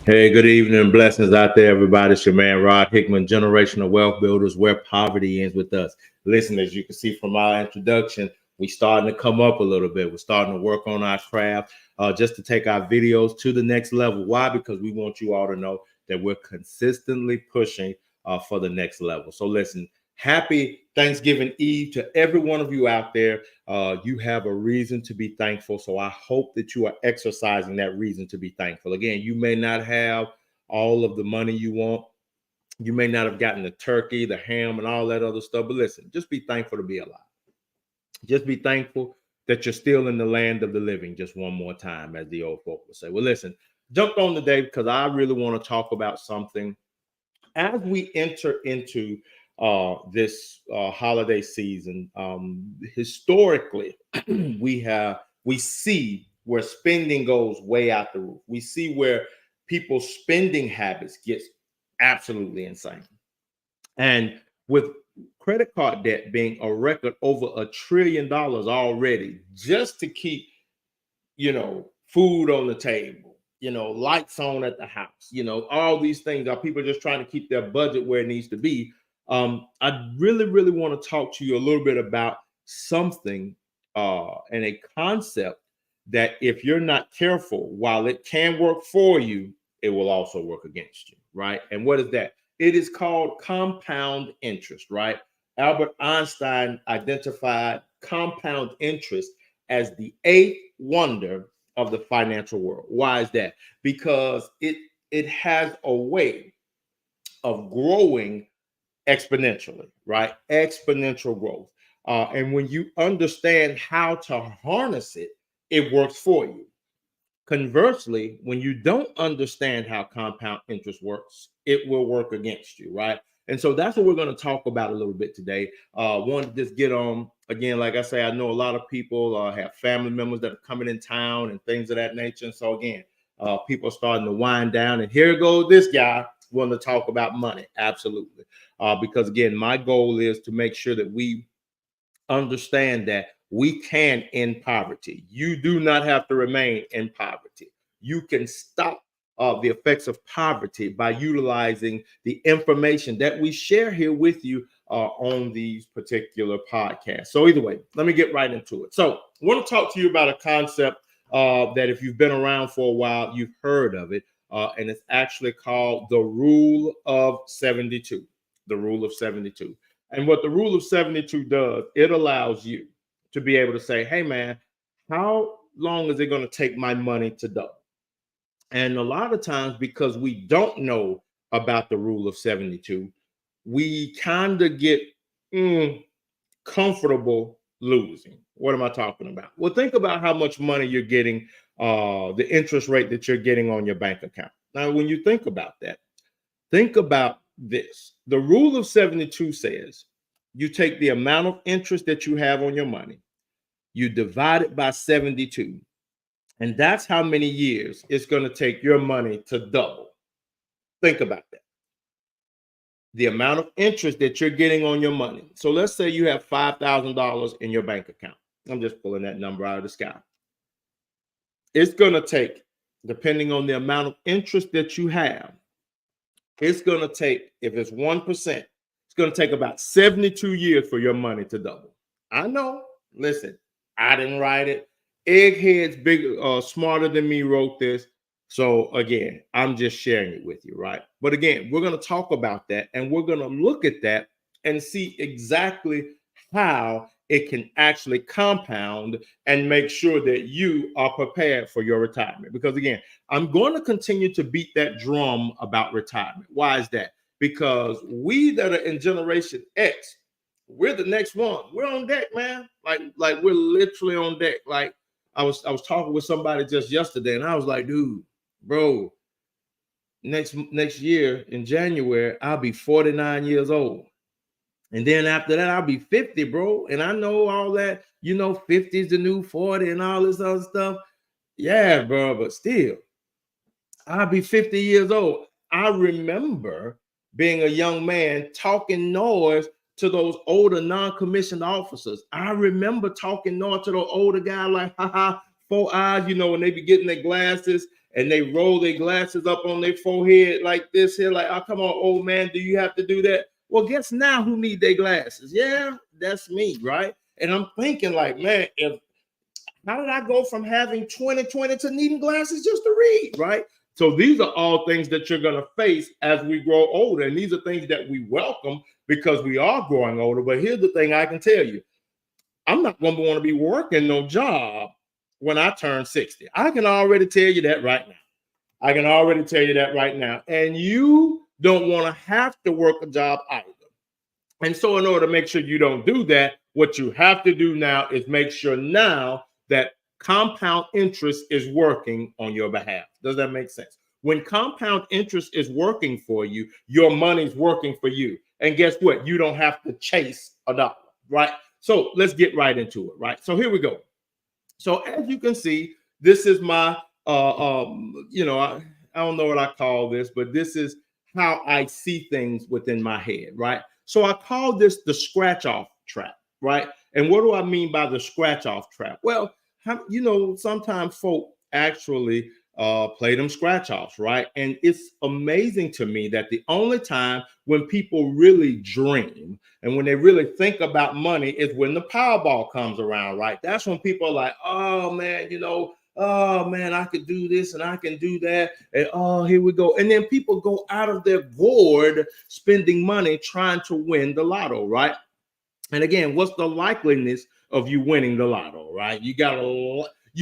Hey, good evening and blessings out there, everybody. It's your man, Rod Hickman, generational wealth builders, where poverty ends with us. Listen, as you can see from our introduction, we starting to come up a little bit. We're starting to work on our craft just to take our videos to the next level. Why? Because we want you all to know that we're consistently pushing for the next level. So listen, happy Thanksgiving Eve to every one of you out there. You have a reason to be thankful. So I hope that you are exercising that reason to be thankful. Again, you may not have all of the money you want. You may not have gotten the turkey, the ham, and all that other stuff. But listen, just be thankful to be alive. Just be thankful that you're still in the land of the living just one more time, as the old folk would say. Well, listen, jumped on today because I really want to talk about something as we enter into this holiday season. Historically, we see where spending goes way out the roof. We see where people's spending habits get absolutely insane. And with credit card debt being a record over $1 trillion already, just to keep, food on the table, lights on at the house, all these things are people just trying to keep their budget where it needs to be. I really want to talk to you a little bit about something and a concept that if you're not careful, while it can work for you, it will also work against you, right? And what is that? It is called compound interest, right? Albert Einstein identified compound interest as the eighth wonder of the financial world. Why is that? Because it has a way of growing exponentially, right? Exponential growth. And when you understand how to harness it, it works for you. Conversely, when you don't understand how compound interest works, it will work against you, right? And so that's what we're going to talk about a little bit today. Wanted to just get on, again, like I say, I know a lot of people have family members that are coming in town and things of that nature. And so again, people are starting to wind down. And here goes this guy wanting to talk about money. Absolutely. Because again, my goal is to make sure that we understand that we can end poverty. You do not have to remain in poverty. You can stop the effects of poverty by utilizing the information that we share here with you on these particular podcasts. So either way, let me get right into it. So I want to talk to you about a concept that if you've been around for a while, you've heard of it. And it's actually called the Rule of 72. The Rule of 72. And what the Rule of 72 does, it allows you to be able to say, hey, man, how long is it going to take my money to double? And a lot of times, because we don't know about the Rule of 72, we kind of get comfortable losing. What am I talking about? Well, think about how much money you're getting, the interest rate that you're getting on your bank account. Now, when you think about that, think about this. The Rule of 72 says you take the amount of interest that you have on your money, you divide it by 72, and that's how many years it's going to take your money to double. Think about that. The amount of interest that you're getting on your money. So let's say you have $5,000 in your bank account. I'm just pulling that number out of the sky. It's going to take, depending on the amount of interest that you have, it's going to take, if it's 1%, it's going to take about 72 years for your money to double. I know. Listen, I didn't write it. Eggheads smarter than me wrote this. So again, I'm just sharing it with you, right? But again, we're going to talk about that and we're going to look at that and see exactly how it can actually compound and make sure that you are prepared for your retirement. Because again, I'm going to continue to beat that drum about retirement. Why is that? Because we that are in Generation X, we're the next one. We're on deck, man. Like we're literally on deck. Like I was talking with somebody just yesterday, and I was like, dude, bro, next year in January, I'll be 49 years old. And then after that, I'll be 50, bro. And I know all that, 50 is the new 40 and all this other stuff. Yeah, bro, but still, I'll be 50 years old. I remember being a young man talking noise to those older non-commissioned officers. I remember talking noise to those older guys like, haha, 4 eyes, when they be getting their glasses and they roll their glasses up on their forehead like this here, like, oh, come on, old man, do you have to do that? Well, guess now who need their glasses? Yeah, that's me, right? And I'm thinking like, man, how did I go from having 20/20 to needing glasses just to read, right? So these are all things that you're going to face as we grow older. And these are things that we welcome because we are growing older. But here's the thing I can tell you. I'm not going to want to be working no job when I turn 60. I can already tell you that right now. I can already tell you that right now. And you don't want to have to work a job either. And so in order to make sure you don't do that, what you have to do now is make sure now that compound interest is working on your behalf. Does that make sense? When compound interest is working for you, your money's working for you. And guess what? You don't have to chase a dollar, right? So let's get right into it, right? So here we go. So as you can see, this is my, I don't know what I call this, but this is how I see things within my head, right? So I call this the scratch off trap, right? And what do I mean by the scratch off trap? Well, sometimes folk actually play them scratch offs, right? And it's amazing to me that the only time when people really dream and when they really think about money is when the Powerball comes around, right? That's when people are like, oh man, oh man, I could do this and I can do that. And oh, here we go. And then people go out of their gourd spending money trying to win the lotto, right? And again, what's the likeliness of you winning the lotto, right? You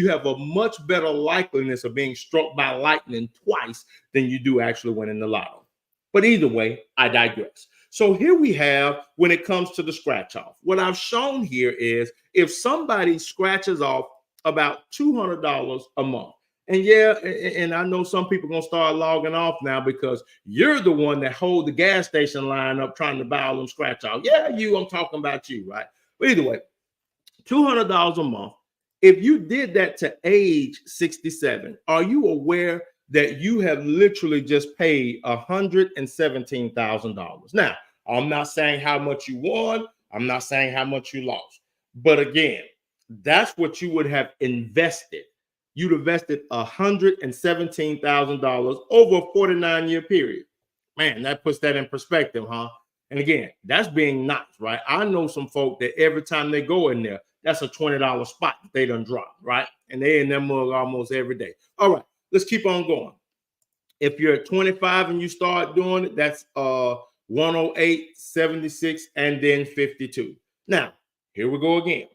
have a much better likeliness of being struck by lightning twice than you do actually winning the lotto. But either way, I digress. So here we have, when it comes to the scratch off, what I've shown here is if somebody scratches off about $200 a month, and yeah, and I know some people are going to start logging off now because you're the one that hold the gas station line up trying to buy all them scratch off. Yeah, I'm talking about you, right? But either way, $200 a month. If you did that to age 67, are you aware that you have literally just paid $117,000? Now, I'm not saying how much you won. I'm not saying how much you lost. But again, that's what you would have invested. You'd invested $117,000 over a 49-year period. Man, that puts that in perspective, huh? And again, that's being nice, right? I know some folk that every time they go in there, that's a $20 spot that they done drop, right? And they in that mug almost every day. All right, let's keep on going. If you're at 25 and you start doing it, that's 108, 76, and then 52. Now, here we go again.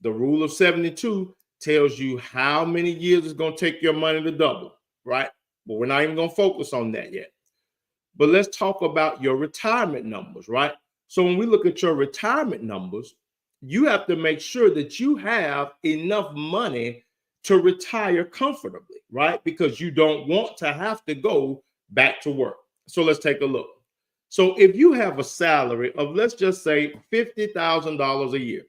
The rule of 72 tells you how many years it's going to take your money to double, right? But we're not even going to focus on that yet. But let's talk about your retirement numbers, right? So when we look at your retirement numbers, you have to make sure that you have enough money to retire comfortably, right? Because you don't want to have to go back to work. So let's take a look. So if you have a salary of, let's just say, $50,000 a year,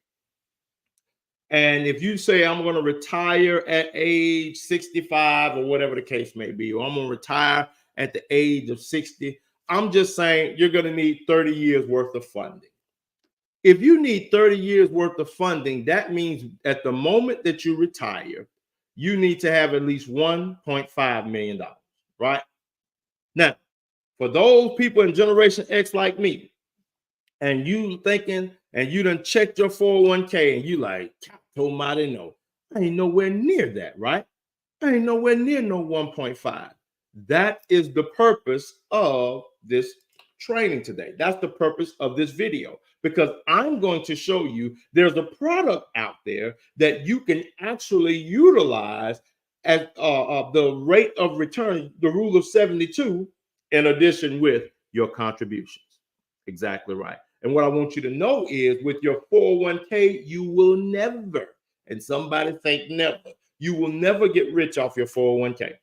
and if you say, I'm going to retire at age 65 or whatever the case may be, or I'm going to retire at the age of 60, I'm just saying you're going to need 30 years worth of funding. If you need 30 years worth of funding, that means at the moment that you retire, you need to have at least $1.5 million, right? Now, for those people in Generation X like me, and you thinking, and you done checked your 401k, and you like, almighty no, I ain't nowhere near that, right? I ain't nowhere near no 1.5. That is the purpose of this training today. That's the purpose of this video, because I'm going to show you there's a product out there that you can actually utilize at the rate of return, the rule of 72, in addition with your contributions. Exactly right. And what I want you to know is with your 401k, you will never, and somebody think never, you will never get rich off your 401k.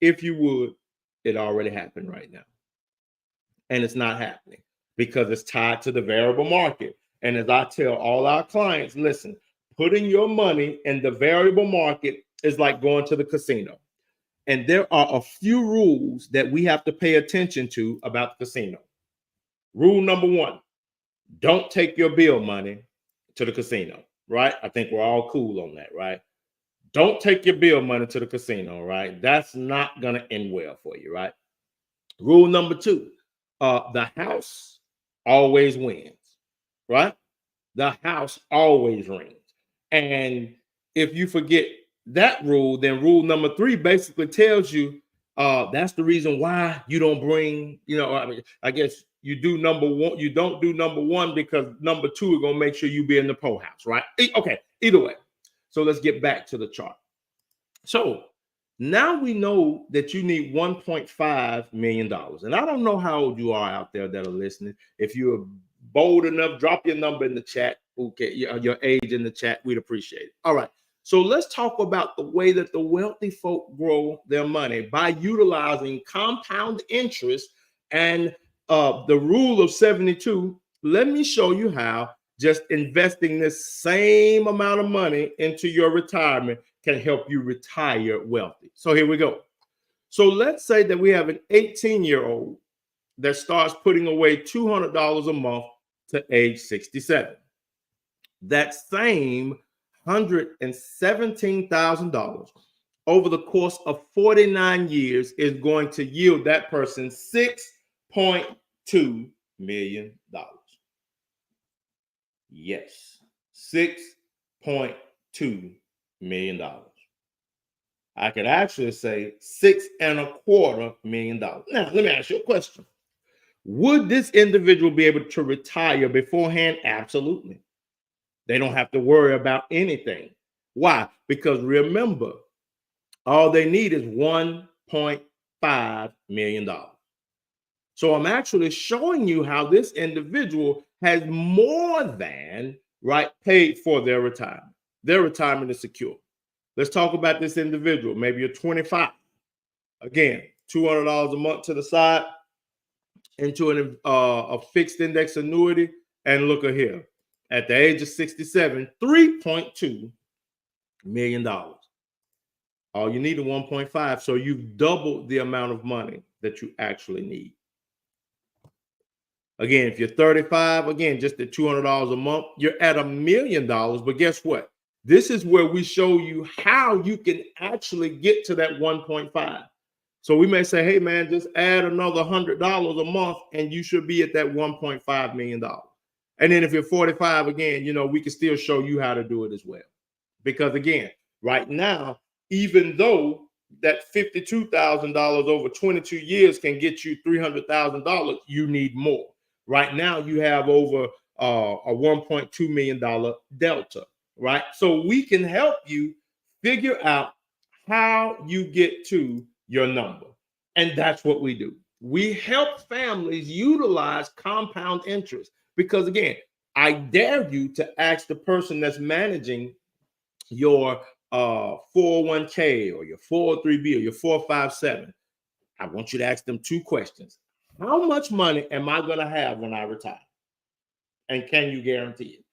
If you would, it already happened right now. And it's not happening because it's tied to the variable market. And as I tell all our clients, listen, putting your money in the variable market is like going to the casino. And there are a few rules that we have to pay attention to about the casino. Rule number one, don't take your bill money to the casino, right? I think we're all cool on that, right? Don't take your bill money to the casino, right? That's not going to end well for you, right? Rule number 2, the house always wins, right? The house always rings. And if you forget that rule, then rule number 3 basically tells you that's the reason why you don't bring, I mean, I guess you do number 1, you don't do number 1 because number 2 is going to make sure you be in the poll house, right? Okay, either way. So let's get back to the chart. So now we know that you need $1.5 million. And I don't know how old you are out there that are listening. If you're bold enough, drop your number in the chat. Okay, your age in the chat. We'd appreciate it. All right. So let's talk about the way that the wealthy folk grow their money by utilizing compound interest and the rule of 72. Let me show you how just investing this same amount of money into your retirement can help you retire wealthy. So here we go. So let's say that we have an 18-year-old that starts putting away $200 a month to age 67. That same $117,000 over the course of 49 years is going to yield that person $6.2 million. Yes, $6.2 million. I could actually say $6.25 million. Now, let me ask you a question. Would this individual be able to retire beforehand? Absolutely. They don't have to worry about anything. Why? Because remember, all they need is $1.5 million. So I'm actually showing you how this individual has more than paid for their retirement. Their retirement is secure. Let's talk about this individual. Maybe you're 25. Again, $200 a month to the side into a fixed index annuity. And look at here. At the age of 67, $3.2 million. All you need is 1.5. So you've doubled the amount of money that you actually need. Again, if you're 35, again, just at $200 a month, you're at $1 million. But guess what? This is where we show you how you can actually get to that 1.5. So we may say, hey, man, just add another $100 a month and you should be at that $1.5 million. And then if you're 45, again, we can still show you how to do it as well. Because again, right now, even though that $52,000 over 22 years can get you $300,000, you need more. Right now, you have over a $1.2 million delta, right? So we can help you figure out how you get to your number. And that's what we do. We help families utilize compound interest because, again, I dare you to ask the person that's managing your 401k or your 403b or your 457. I want you to ask them 2 questions. How much money am I going to have when I retire? And can you guarantee it?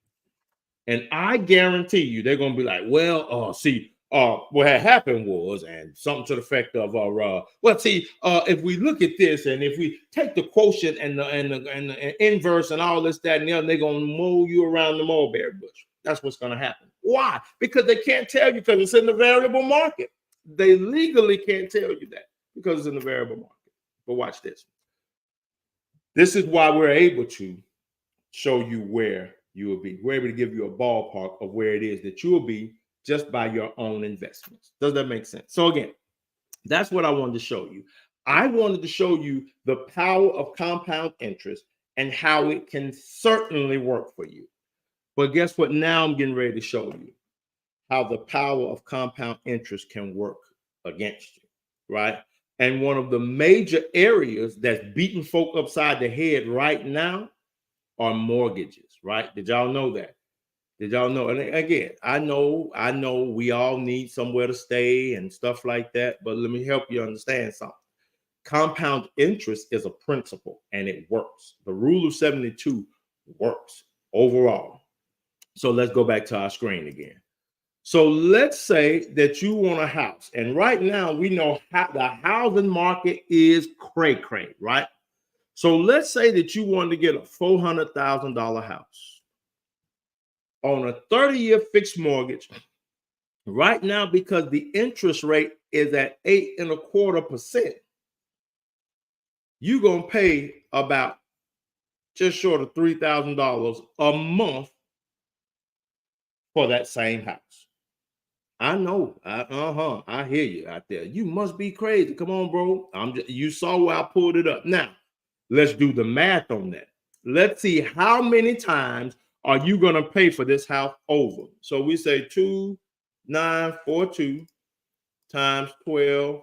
And I guarantee you, they're going to be like, well, what had happened was, and something to the effect of, if we look at this and if we take the quotient and the inverse and all this, that, and the other, they're going to mow you around the mulberry bush. That's what's going to happen. Why? Because they can't tell you because it's in the variable market. They legally can't tell you that because it's in the variable market. But watch this. This is why we're able to show you where you will be. We're able to give you a ballpark of where it is that you will be just by your own investments. Does that make sense? So again, that's what I wanted to show you. I wanted to show you the power of compound interest and how it can certainly work for you. But guess what? Now I'm getting ready to show you how the power of compound interest can work against you, right? And one of the major areas that's beating folk upside the head right now are mortgages, right? Did y'all know that? Did y'all know? And again, I know we all need somewhere to stay and stuff like that, but let me help you understand something. Compound interest is a principle and it works. The rule of 72 works overall. So let's go back to our screen again. So let's say that you want a house. And right now we know how the housing market is cray-cray, right? So let's say that you wanted to get a $400,000 house on a 30-year fixed mortgage Right now, because the interest rate is at 8.25%, you're going to pay about just short of $3,000 a month for that same house. I know. I hear you out there. You must be crazy. Come on, bro. You saw where I pulled it up. Now, let's do the math on that. Let's see how many times are you going to pay for this house over. So we say 2,942 times 12.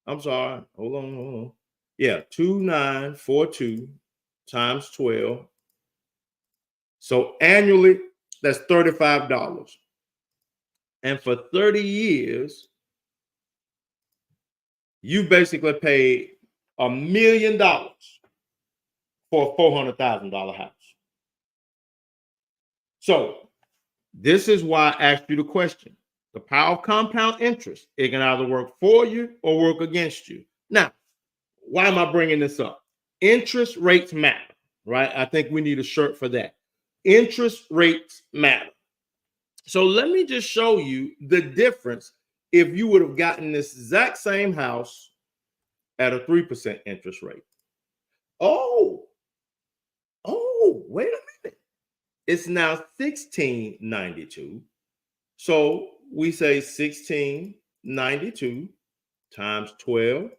I'm sorry. Hold on. Yeah, 2,942 times 12. So annually, that's $35. And for 30 years, you basically paid $1 million for a $400,000 house. So this is why I asked you the question. The power of compound interest, it can either work for you or work against you. Now, why am I bringing this up? Interest rates matter, right? I think we need a shirt for that. Interest rates matter. So let me just show you the difference if you would have gotten this exact same house at a 3% interest rate. Oh, wait a minute. It's now 1692. So we say 1692 times 12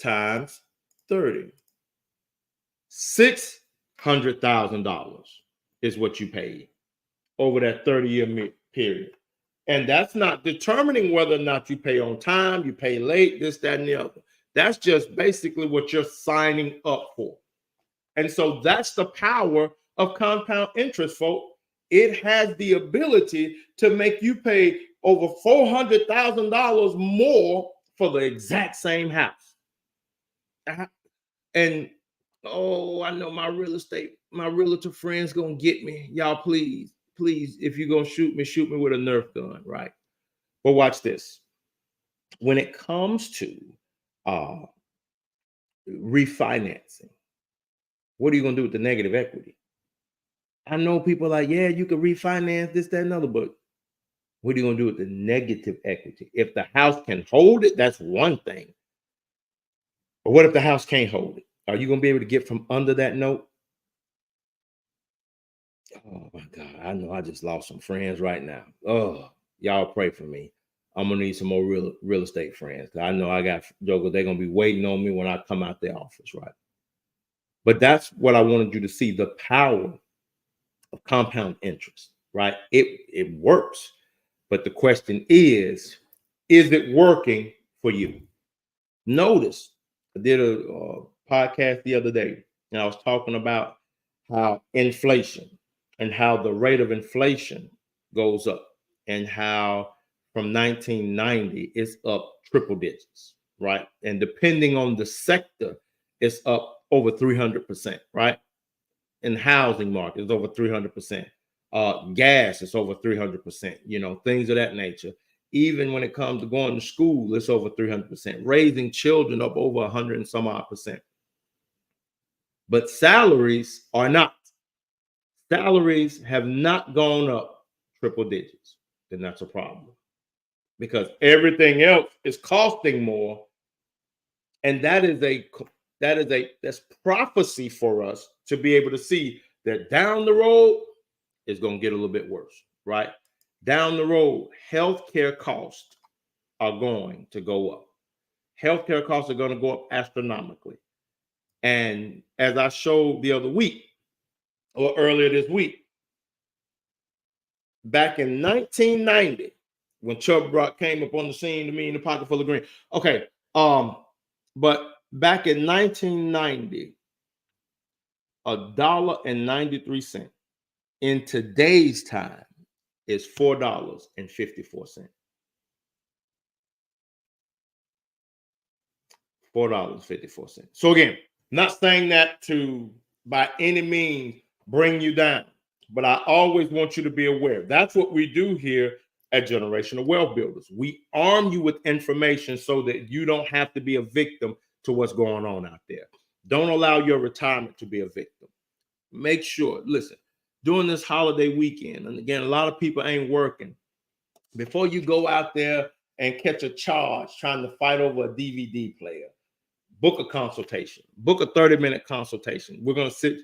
times 30. $600,000 is what you paid over that 30-year period. And that's not determining whether or not you pay on time, you pay late, this, that, and the other. That's just basically what you're signing up for. And so that's the power of compound interest, folks. It has the ability to make you pay over $400,000 more for the exact same house. And I know my realtor friends gonna get me. Y'all, please, if you're gonna shoot me with a Nerf gun, right? But watch this. When it comes to refinancing, what are you gonna do with the negative equity? I know people are like, yeah, you can refinance this, that, and other, but what are you gonna do with the negative equity? If the house can hold it, that's one thing. But what if the house can't hold it? Are you gonna be able to get from under that note? Oh my God, I know I just lost some friends right now. Oh, y'all pray for me. I'm gonna need some more real estate friends. I know I got jokers, they're gonna be waiting on me when I come out the office, right? But that's what I wanted you to see, the power of compound interest, right? It works. But the question is it working for you? Notice I did a podcast the other day, and I was talking about how inflation and how the rate of inflation goes up, and how from 1990 it's up triple digits, right? And depending on the sector, it's up over 300%, right? In the housing market, it's over 300%. Gas is over 300%, things of that nature. Even when it comes to going to school, it's over 300%. Raising children up over 100 and some odd percent. But salaries are not. Salaries have not gone up triple digits. Then that's a problem, because everything else is costing more, and that's prophecy for us to be able to see that down the road is going to get a little bit worse, right? Down the road, healthcare costs are going to go up. Healthcare costs are going to go up astronomically. And as I showed the other week, or earlier this week, back in 1990, when Chubb Rock came up on the scene to me in the pocket full of green. Okay, but back in 1990, $1.93 in today's time is $4.54. $4.54. So again, not saying that to by any means bring you down, but I always want you to be aware. That's what we do here at Generational Wealth Builders. We arm you with information so that you don't have to be a victim to what's going on out there. Don't allow your retirement to be a victim. Make sure, listen, during this holiday weekend, and again, a lot of people ain't working, before you go out there and catch a charge trying to fight over a DVD player, book a consultation, book a 30-minute consultation. We're going to sit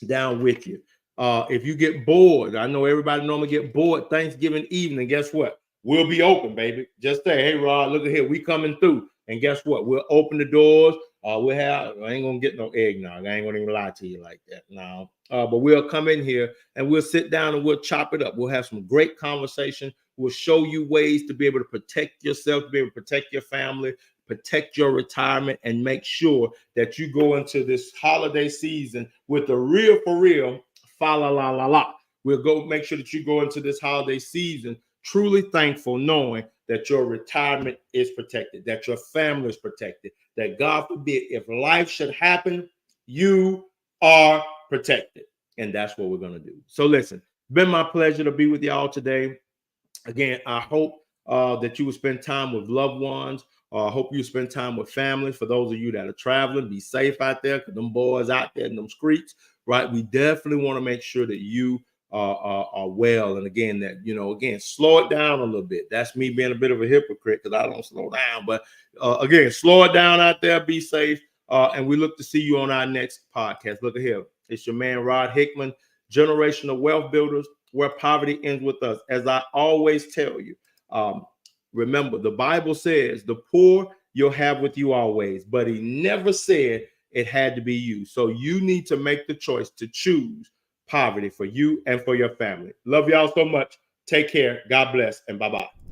down with you. If you get bored, I know everybody normally get bored Thanksgiving evening. Guess what? We'll be open, baby. Just say, hey, Rod, look at here. We coming through. And guess what? We'll open the doors. We'll have, I ain't going to get no eggnog. I ain't going to even lie to you like that. No. But we'll come in here and we'll sit down and we'll chop it up. We'll have some great conversation. We'll show you ways to be able to protect yourself, to be able to protect your family, protect your retirement, and make sure that you go into this holiday season with the real for real fa la la la la. We'll go make sure that you go into this holiday season truly thankful, knowing that your retirement is protected, that your family is protected, that God forbid, if life should happen, you are protected. And that's what we're going to do. So listen, been my pleasure to be with y'all today. Again, I hope that you will spend time with loved ones. I hope you spend time with family. For those of you that are traveling, be safe out there, because them boys out there in them streets, right? We definitely want to make sure that you are well. And again, that, you know, again, slow it down a little bit. That's me being a bit of a hypocrite because I don't slow down. But again, slow it down out there. Be safe. And we look to see you on our next podcast. Look at here. It's your man, Rod Hickman, Generational Wealth Builders, where poverty ends with us. As I always tell you, remember, the Bible says the poor you'll have with you always, but he never said it had to be you. So you need to make the choice to choose poverty for you and for your family. Love y'all so much. Take care. God bless, and bye-bye.